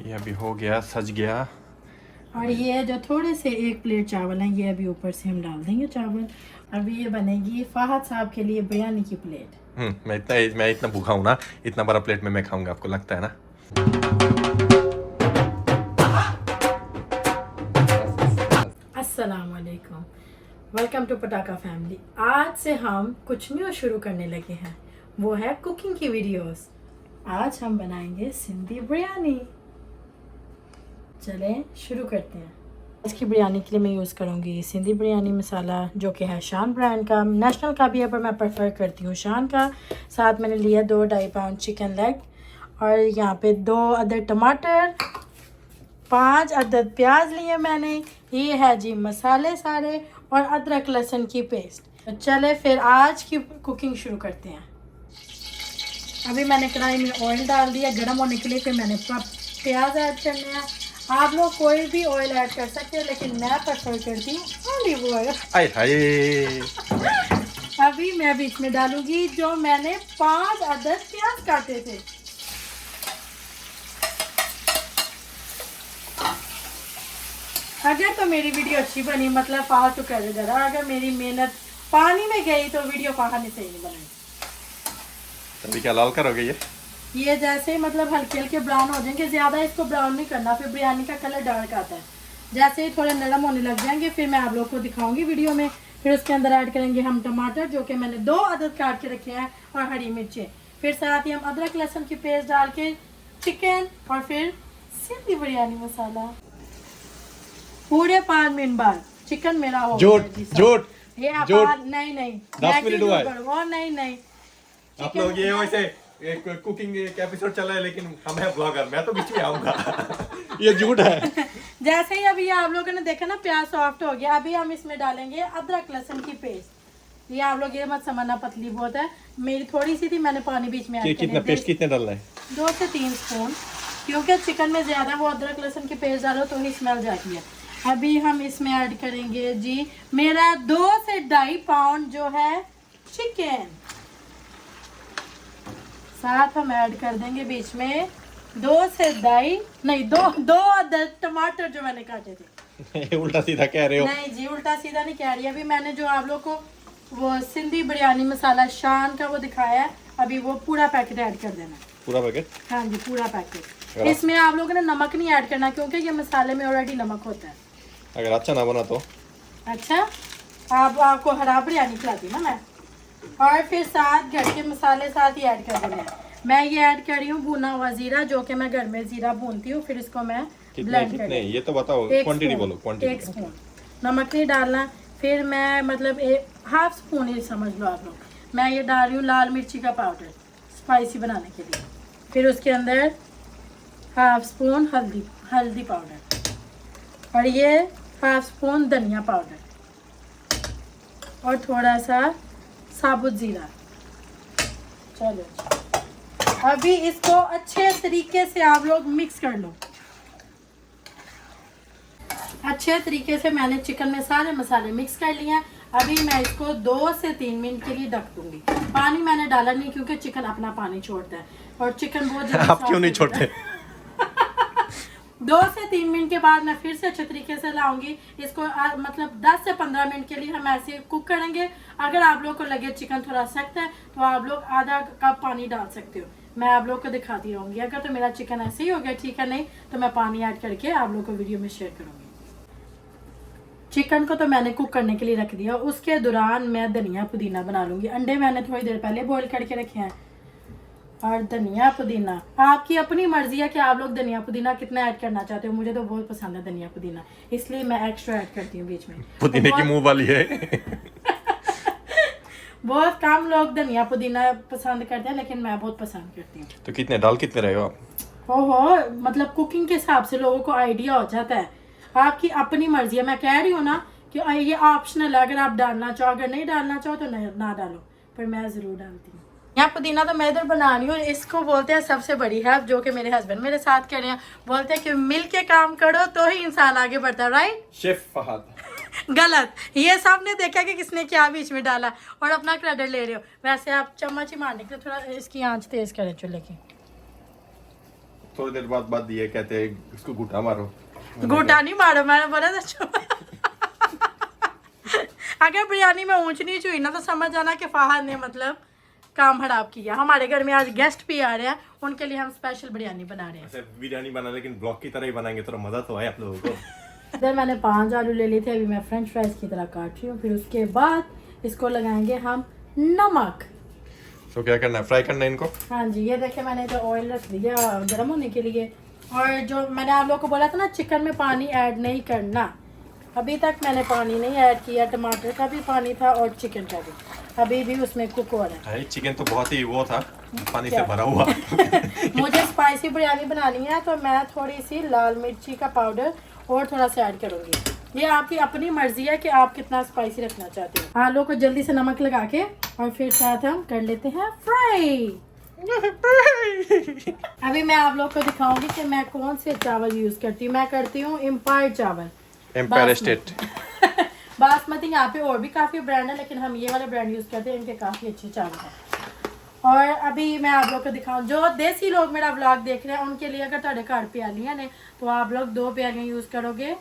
ये अभी हो गया, सज गया। और ये जो थोड़े से एक प्लेट चावल हैं, ये अभी ऊपर से हम डाल देंगे चावल। अभी ये बनेगी फहद साहब के लिए बिरयानी की प्लेट। मैं इतना भूखा हूँ ना, इतना बड़ा प्लेट में मैं खाऊंगा, आपको लगता है ना? अस्सलाम वालेकुम, वेलकम टू पटाखा फैमिली। आज से हम कुछ न्यू शुरू करने लगे हैं, वो है कुकिंग की वीडियोस। आज हम बनाएंगे सिंधी बिरयानी। चलें शुरू करते हैं। आज की बिरयानी के लिए मैं यूज़ करूँगी सिंधी बिरयानी मसाला, जो कि है शान ब्रांड का। नेशनल का भी है पर मैं प्रेफर करती हूँ शान का। साथ मैंने लिया 2-2.5 पाउंड चिकन लेग, और यहाँ पे 2 अदद टमाटर, 5 अदद प्याज लिए मैंने। ये है जी मसाले सारे, और अदरक लहसुन की पेस्ट। तो चले फिर आज की कुकिंग शुरू करते हैं। अभी मैंने कढ़ाई में ऑयल डाल दिया गर्म होने के लिए, फिर मैंने प्याज ऐड करने हैं। आप लोग कोई भी ऑयल ऐड कर सकते हैं, लेकिन मैं प्रेफर करती हूँ ऑलिव ऑयल। हाय हाय। अभी मैं बीच में डालूंगी जो मैंने 5 अदद प्याज काटे थे। अगर तो मेरी वीडियो अच्छी बनी, मतलब फालतू कर जरा, अगर मेरी मेहनत पानी में गई तो वीडियो कहानी सही नहीं बनेगी। अभी क्या लाल करोगे ये जैसे मतलब हल्के हल्के ब्राउन हो जाएंगे, ज्यादा इसको ब्राउन नहीं करना, फिर बिरयानी का कलर डार्क आता है। जैसे ही थोड़े नरम होने लग जाएंगे, फिर मैं आप लोग को दिखाऊंगी वीडियो में। फिर उसके अंदर ऐड करेंगे हम टमाटर, जो कि मैंने 2 अदद काट के रखे हैं, और हरी मिर्चें। फिर साथ ही हम अदरक लहसुन की पेस्ट डाल के चिकन, और फिर सिंधी बिरयानी मसाला। पूरे 5 मिनट बाद चिकन मेरा हो गया। झूठ ये नहीं 10 मिनट हुआ है। वो नहीं आप लोग ये वैसे एक कुकिंग एक एपिसोड चल रहा है, लेकिन हम है ब्लॉगर, मैं तो बीच में आऊंगा। ये झूठ है। जैसे ही अभी आप लोगों ने देखा ना प्याज सॉफ्ट हो गया, अभी हम इसमें डालेंगे अदरक लहसुन की पेस्ट। ये आप लोग ये मत समझना पतली बहुत है, मेरी थोड़ी सी थी, मैंने पानी बीच में ऐड कितना पेस्ट कितने डालना है? 2 से 3 स्पून, क्योंकि चिकन में ज्यादा वो अदरक लहसुन की पेस्ट डालो तो ही स्मेल जाती है। अभी हम इसमें ऐड करेंगे जी मेरा 2 से 2.5 पाउंड जो है चिकन। साथ हम ऐड कर देंगे बीच में 2 से 2.5 अदद टमाटर जो मैंने काटे थे। उल्टा सीधा कह रहे हो। नहीं जी, उल्टा सीधा नहीं कह रही। अभी मैंने जो आप लोग को वो सिंधी बिरयानी मसाला शान का वो दिखाया है, अभी वो पूरा पैकेट ऐड कर देना। पूरा पैकेट? हाँ जी, पूरा पैकेट। इसमें आप लोगों ने नमक नहीं ऐड करना, क्योंकि ये मसाले में ऑलरेडी नमक होता है। अगर अच्छा ना बना तो? अच्छा, आपको हरा बिरयानी खिलाती ना मैं। और फिर साथ घर के मसाले साथ ही ऐड कर देने हैं। मैं ये ऐड कर रही हूँ भुना हुआ जीरा, जो कि मैं घर में जीरा भूनती हूँ, फिर इसको मैं ब्लेंड कर। ये तो बताओ, क्वांटिटी बोलो। 1 स्पून नमक नहीं डालना। फिर मैं मतलब 1/2 स्पून ही समझ लो आप लोग, मैं ये डाल रही हूँ लाल मिर्ची का पाउडर, स्पाइसी बनाने के लिए। फिर उसके अंदर 1/2 स्पून हल्दी पाउडर, और ये 1/2 स्पून धनिया पाउडर, और थोड़ा सा साबुत जीरा। चलो अभी इसको अच्छे तरीके से आप लोग मिक्स कर लो। अच्छे तरीके से मैंने चिकन में सारे मसाले मिक्स कर लिए हैं। अभी मैं इसको 2 से 3 मिनट के लिए ढक दूंगी। पानी मैंने डाला नहीं, क्योंकि चिकन अपना पानी छोड़ता है, और चिकन बहुत जल्दी आप क्यों नहीं छोड़ते? 2 से 3 मिनट के बाद मैं फिर से अच्छे तरीके से लाऊंगी इसको। मतलब 10 से 15 मिनट के लिए हम ऐसे कुक करेंगे। अगर आप लोग को लगे चिकन थोड़ा सख्त है, तो आप लोग आधा कप पानी डाल सकते हो। मैं आप लोग को दिखाती रहूंगी। अगर तो मेरा चिकन ऐसे ही हो गया ठीक है, नहीं तो मैं पानी ऐड करके आप लोग को वीडियो में शेयर करूंगी। चिकन को तो मैंने कुक करने के लिए रख दिया, उसके दौरान मैं धनिया पुदीना बना लूंगी। अंडे मैंने थोड़ी देर पहले बॉईल करके रखे हैं, और धनिया पुदीना आपकी अपनी मर्जी है कि आप लोग धनिया पुदीना कितना ऐड करना चाहते हो। मुझे तो बहुत पसंद है धनिया पुदीना, इसलिए मैं एक्स्ट्रा ऐड करती हूँ बीच में। पुदीने की मुंह वाली है। बहुत कम लोग धनिया पुदीना पसंद करते हैं, लेकिन मैं बहुत पसंद करती हूँ। तो कितने डाल कितने रहे हो आप? ओहो, मतलब कुकिंग के हिसाब से लोगों को आइडिया हो जाता है। आपकी अपनी मर्जी है। मैं कह रही हूँ ना कि ये ऑप्शनल है, अगर आप डालना चाहो, अगर नहीं डालना चाहो तो ना डालो, पर मैं जरूर डालती हूँ। यहाँ पुदीना तो मैं इधर बना रही हूँ। इसको बोलते हैं सबसे बड़ी हेल्प, जो कि मेरे हस्बैंड मेरे साथ कर रहे हैं। बोलते हैं कि मिल के काम करो तो ही इंसान आगे बढ़ता है, राइट शेफ फहद। गलत। ये सबने देखा कि किसने क्या बीच में डाला, और अपना क्रेडिट ले रहे हो। वैसे आप चम्मच ही मारने के लिए थोड़ा इसकी आंच तेज करें चूल्हे की। थोड़ी देर बाद ये कहते हैं इसको घुटा मारो। घुटा नहीं मारो, मैंने बोला था अगर बिरयानी में ऊंच नीच हुई ना तो समझ आना कि फहद ने मतलब काम खराब किया। हमारे घर में आज गेस्ट भी आ रहे हैं, उनके लिए हम स्पेशल बिरयानी बना रहे हैं। ऐसे बिरयानी बना लेकिन ब्लॉग की तरह ही बनाएंगे, थोड़ा मजा तो आए आप लोगों को। इधर मैंने 5 आलू ले लिए थे, अभी मैं फ्रेंच फ्राइज की तरह काट रही हूँ। फिर उसके बाद इसको लगाएंगे हम नमक। तो क्या करना है, फ्राई करना है इनको? हाँ जी, ये देखिए मैंने तो ऑयल रख दिया गर्म होने के लिए। और जो मैंने आप लोगों को बोला था ना चिकन में पानी ऐड नहीं करना, अभी तक मैंने पानी नहीं ऐड किया। टमाटर का भी पानी था और चिकन का भी, अभी भी उसमें कुक हो रहा है। चिकन तो बहुत ही वो था, पानी से भरा हुआ। मुझे स्पाइसी बिरयानी बनानी है तो मैं थोड़ी सी लाल मिर्ची का पाउडर और थोड़ा सा ऐड करूँगी। ये आपकी अपनी मर्जी है कि आप कितना स्पाइसी रखना चाहते हो। आलू को जल्दी से नमक लगा के और फिर साथ हम कर लेते हैं फ्राई। अभी मैं आप लोग को दिखाऊंगी कि मैं कौन से चावल यूज करती हूँ। मैं करती हूँ एम्पायर चावल, एम्पायर स्टेट। बासमती। यहाँ पे और भी काफी ब्रांड है लेकिन हम ये वाले ब्रांड यूज करते हैं, इनके काफी अच्छे चावल हैं। और अभी मैं आप लोग को दिखाऊं, जो देसी लोग मेरा व्लॉग देख रहे हैं उनके लिए अगर ਤੁਹਾਡੇ घर प्यालियां ने तो आप लोग 2 प्यालियां यूज करोगे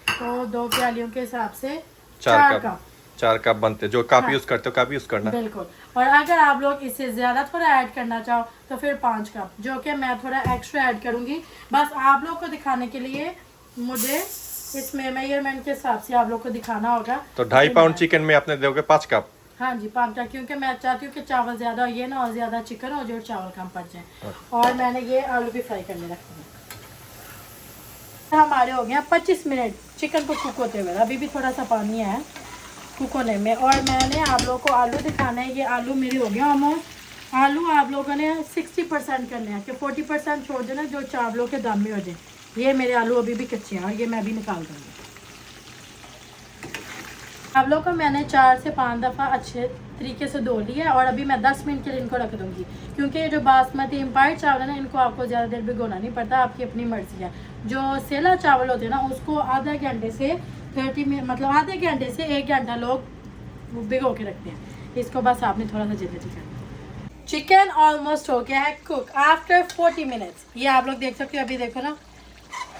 तो 2 प्यालियों के हिसाब से 4 कप बनते, जो काफी यूज करते हो काफी यूज करना। बिल्कुल। और अगर आप लोग इससे ज्यादा थोड़ा ऐड करना चाहो तो फिर 5 कप, जो कि मैं थोड़ा एक्स्ट्रा ऐड करूंगी बस आप लोग को दिखाने के लिए। मुझे इसमें मेजरमेंट के हिसाब से आप लोग को दिखाना होगा। तो 2.5 पाउंड चिकन में आपने दोगे 5 कप? हाँ जी 5 कप, क्योंकि मैं चाहती हूँ कि चावल ज्यादा हो, ये ना और ज्यादा चिकन हो जाए और चावल कम पड़ जाए। और मैंने ये आलू भी फ्राई करने रखे हैं। हमारे हो गए 25 मिनट चिकन को कुक होते हुए, अभी भी थोड़ा सा पानी है कुक होने में। और मैंने आप लोगों को आलू दिखाना है, ये आलू मेरे हो गया ऑलमोस्ट। आलू आप लोगों ने 60% करने हैं कि 40% छोड़ देना जो चावलों के दम में हो जाए। ये मेरे आलू अभी भी कच्चे हैं और ये मैं भी निकाल दूंगी। आप लोग को मैंने 4 से 5 दफ़ा अच्छे तरीके से धो लिया और अभी मैं 10 मिनट के लिए इनको रख दूंगी, क्योंकि ये जो बासमती एम्पायर चावल है ना इनको आपको ज़्यादा देर भिगोना नहीं पड़ता, आपकी अपनी मर्जी है। जो सेला चावल होते हैं ना उसको आधा घंटे से 30 मिनट मतलब आधे घंटे से 1 घंटा लोग भिगो के रखते हैं। इसको बस आपने थोड़ा सा जल्दी करना। चिकन ऑलमोस्ट हो गया है कुक आफ्टर 40 मिनट्स। ये आप लोग देख सकते हो, अभी देखो ना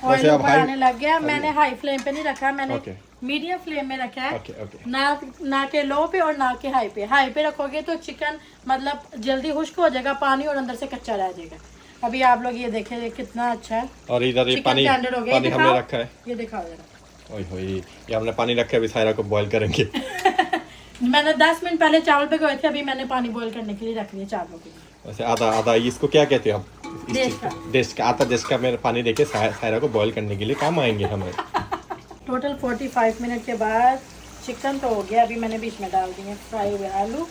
ऑयल ऊपर आने लग गया। मैंने हाई फ्लेम पे नहीं रखा, मैंने मीडियम फ्लेम में रखा है। ना के लो पे और ना के हाई पे। हाई पे रखोगे तो चिकन मतलब जल्दी खुश्क हो जाएगा पानी और अंदर से कच्चा रह जाएगा। अभी आप लोग ये देखें कितना अच्छा है। और इधर ये पानी हमने रखा है, ये दिखाओ जरा। ओए होए, ये हमने पानी रखा है, अभी सायरा को बॉईल करेंगे। मैंने 10 मिनट पहले चावल भिगोए थे, अभी मैंने पानी बॉईल करने के लिए रख दिया चावलों के लिए। वैसे आधा इसको क्या कहते हैं हम? देश का आधा देश का मेरे पानी देके सायरा को बॉईल करने के लिए काम आएंगे हमें। टोटल 45 मिनट के बाद चिकन तो हो गया। अभी मैंने बीच में डाल दिए फ्राई हुए आलू।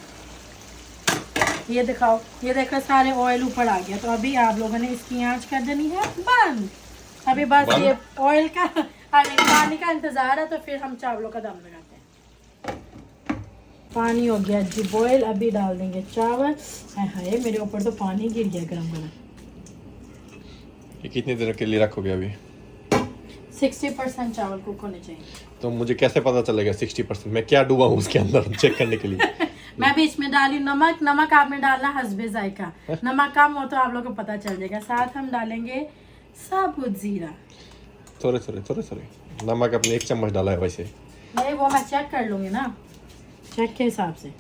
ये दिखाओ, ये देखो सारे ऑयल ऊपर आ गया। तो अभी आप लोगों ने इसकी आंच कर देनी है बंद। अभी बस ये ऑयल का पानी का इंतजार है, तो फिर हम चावलों का दम लगाते हैं। पानी हो गया जी बॉयल, अभी डाल देंगे चावल। हाय मेरे ऊपर तो पानी गिर गया गरम गरम। ये कितनी देर के लिए रखोगे अभी? 60% चावल कुक होने चाहिए। तो मुझे कैसे पता चलेगा 60%? मैं क्या डूबा हूँ उसके अंदर चेक करने के लिए? मैं बीच में डाली नमक। नमक आपने डालना हस्बे जायका, नमक कम हो तो आप लोगों को पता चल जाएगा। साथ हम डालेंगे साबुत जीरा। थोड़े नमक अपने 1 चम्मच डाला है वैसे। नहीं वो मैं चेक कर लूंगी ना, चेक के हिसाब से।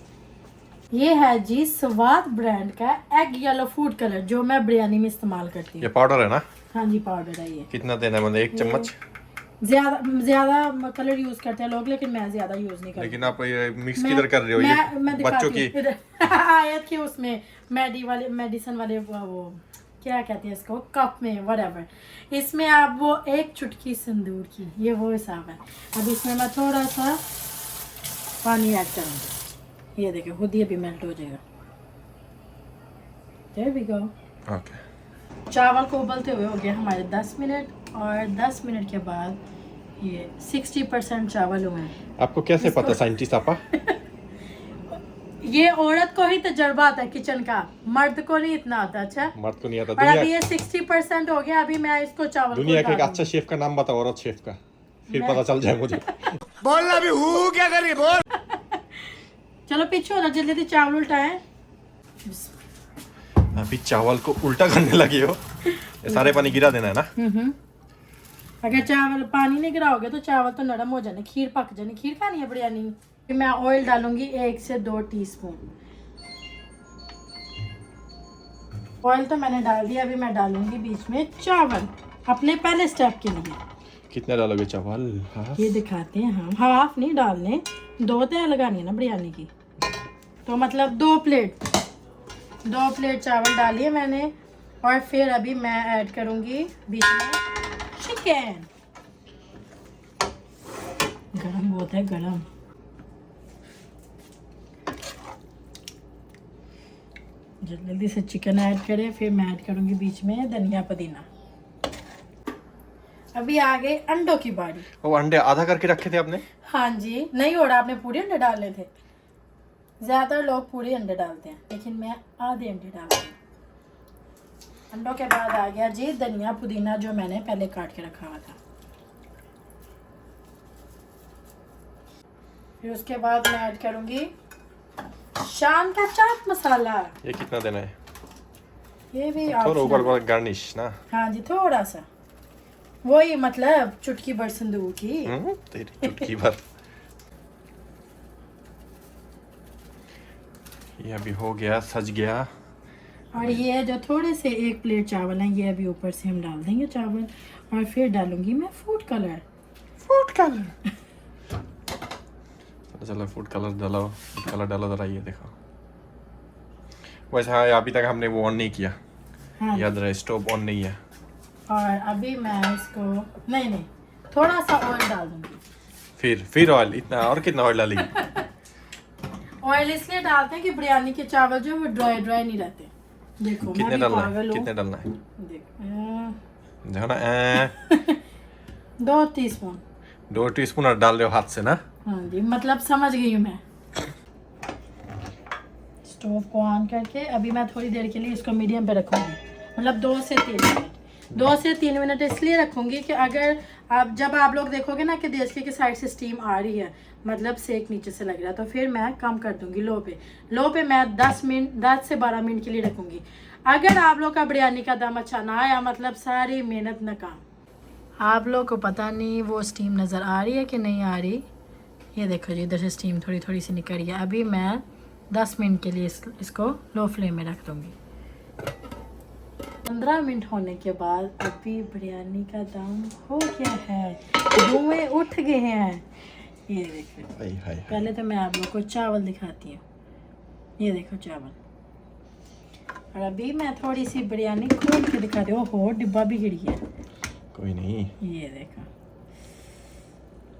ये है जी स्वाद ब्रांड का एग येलो फूड कलर, जो मैं बिरयानी में इस्तेमाल करती हूँ। ये पाउडर है ना? हाँ जी पाउडर है ये। कितना देना है? मतलब 1 चम्मच। ज्यादा कलर यूज करते हैं लोग, लेकिन मैं ज्यादा यूज नहीं करती। लेकिन आप ये मिक्स किधर कर रहे हो? ये बच्चों की आयत के उसमें मेडिसिन वाले वो क्या कहते हैं इसको, कप में व्हाटएवर। इसमें आप वो 1 चुटकी सिंदूर की, ये वो हिसाब है। अब इसमें मैं थोड़ा सा पानी ऐड करूँगी। ये देखो खुद ही अभी मेल्ट हो जाएगा। There we go। ओके। चावल को उबलते हुए हो गया हमारे 10 मिनट, और 10 मिनट के बाद ये 60% चावल हुए हैं। आपको कैसे पता साइंटिस्ट आपा? ये औरत को ही तजर्बा आता है किचन का, मर्द को नहीं इतना आता। अच्छा मर्द को नहीं आता। और अभी ये 60% हो गया। अभी मैं इसको चावल दुनिया के एक अच्छा शेफ का नाम बताओ, औरत शेफ का, फिर पता चल जाए मुझे। बोलना भी हूँ क्या करी बोल। चलो पीछे हो, जल्दी जल्दी चावल उल्टाएं। अभी चावल को उल्टा करने लगे हो। ये सारे पानी गिरा देना है ना? अगर चावल पानी नहीं गिराओगे तो चावल तो नरम हो जाने, खीर पक जानी। खीर खानी है बिरयानी। फिर मैं ऑयल डालूंगी 1 से 2 टीस्पून। ऑयल तो मैंने डाल दिया। अभी मैं डालूंगी बीच में चावल अपने पहले स्टेप के लिए। कितने डालोगे चावल? ये दिखाते हैं हम। हाफ नहीं डालने, 2 तय लगानी है ना बिरयानी की, तो मतलब 2 प्लेट चावल डालिए मैंने। और फिर अभी मैं ऐड करूंगी बीच में चिकन। गरम बहुत है, गरम। जल्दी से चिकन ऐड करें। फिर मैं ऐड करूंगी बीच में धनिया पुदीना। अभी आ गए अंडों की बारी। वो अंडे आधा करके रखे थे आपने? हाँ जी, नहीं ओढ़ा, आपने पूरे अंडे डाले थे। ज्यादातर लोग पूरे अंडे डालते हैं, लेकिन मैं आधे अंडे डालती हूँ। अंडों के बाद आ गया जी धनिया पुदीना, जो मैंने पहले काट के रखा हुआ था। फिर उसके बाद मैं ऐड करूंगी शान का चाट मसाला। ये कितना देना है? ये भी थोड़ा ऊपर गार्निश ना? हाँ जी, थोड़ा सा, वही मतलब चुटकी भर संदूक की। तेरी चुटकी भर। ये अभी हो गया, सज गया। और ये जो थोड़े से 1 प्लेट चावल हैं, ये अभी ऊपर से हम डाल देंगे चावल। और फिर डालूंगी मैं फूड कलर। चलो फूड कलर डालो जरा। ये देखो, वैसे हाँ अभी तक हमने वो ऑन नहीं किया। हाँ। याद रहे, स्टोव ऑन नहीं है। और अभी मैं इसको नहीं थोड़ा सा ऑयल डाल दूंगी। फिर ऑयल इतना? और कितना ऑयल डालेगी? ऑयल इसलिए डालते हैं कि बिरयानी के चावल जो वो ड्राई नहीं रहते। देखो कितने डालना है? कितने डालना है? देखो ना 2 टीस्पून। 2 टीस्पून और डाल रहे हो हाथ से ना? हाँ जी, मतलब समझ गई हूँ मैं। स्टोव को ऑन करके अभी मैं थोड़ी देर के लिए इसको मीडियम पे रखूंगी, मतलब 2 से 3 मिनट। 2 से 3 मिनट इसलिए रखूंगी कि अगर जब आप लोग देखोगे ना कि देसी की साइड से स्टीम आ रही है, मतलब सेक नीचे से लग रहा है, तो फिर मैं कम कर दूंगी लो पे मैं 10 से 12 मिनट के लिए रखूंगी। अगर आप लोग का बिरयानी का दम अच्छा ना आया, मतलब सारी मेहनत नाकाम। आप लोग को पता नहीं वो स्टीम नज़र आ रही है कि नहीं आ रही। ये देखो जी, इधर से स्टीम थोड़ी सी निकल रही है। अभी मैं 10 मिनट के लिए इसको लो फ्लेम में रख दूंगी। 15 मिनट होने के बाद अभी बिरयानी का दम हो गया है, धुएं उठ गए हैं। ये देखो, पहले तो मैं आप लोग को चावल दिखाती हूँ। ये देखो चावल। और अभी मैं थोड़ी सी बिरयानी खोल के दिखाती हूँ। ओहो, डिब्बा भी गिर गया। कोई नहीं। ये देखो,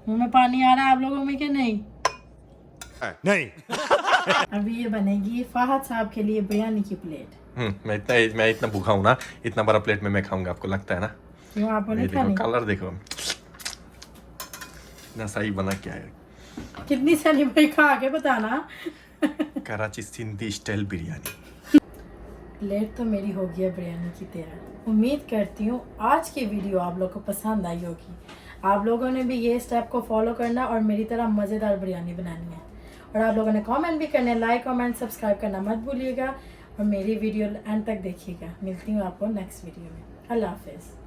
मुंह में पानी आ रहा है आप लोगों में कि नहीं? नहीं। अभी ये बनेगी फहद साहब के लिए बिरयानी की प्लेट। मैं इतना भूखा हूँ ना, इतना बड़ा प्लेट में मैं खाऊंगा, आपको लगता है ना? क्यों, आपको नहीं देखो खानी? कलर देखो, इतना सही बना क्या है। कितनी सनी भाई खा के बताना। कराची सिंधी स्टाइल बिरयानी। प्लेट तो मेरी हो गई है बिरयानी की तैयार। उम्मीद करती हूँ आज की वीडियो आप लोग को पसंद आई होगी। आप लोगों ने भी ये स्टेप को फॉलो करना और मेरी तरह मज़ेदार बिरयानी बनानी है। और आप लोगों ने कमेंट भी करने, लाइक कमेंट सब्सक्राइब करना मत भूलिएगा। और मेरी वीडियो एंड तक देखिएगा। मिलती हूँ आपको नेक्स्ट वीडियो में। अल्लाह हाफिज़।